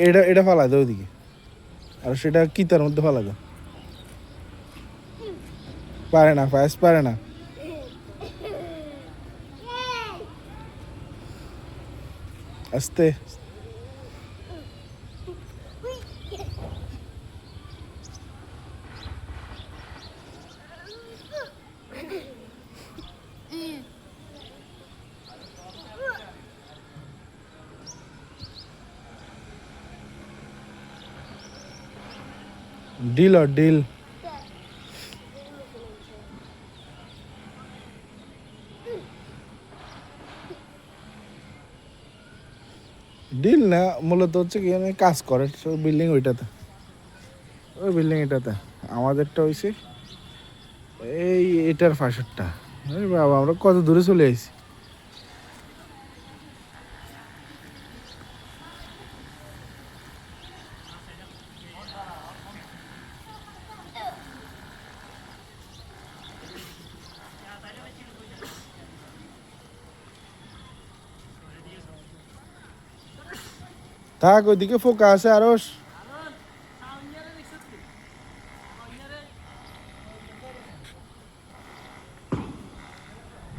এটা এটা ফালা দাও ওদিকে, আর সেটা কি তার মধ্যে ফালা দাও। পারে না, ফায়াস পারে না। আস্তে ডিল আর ডিল। ডিল না, মূলত হচ্ছে কি আমি কাজ করে বিল্ডিং ওইটাতে, ওই বিল্ডিং এটাতে। আমাদেরটা হয়েছে এই এটার পাশেরটা। বাবা আমরা কত দূরে চলে আইছি। থাক ওইদিকে ফোকা আছে আরস।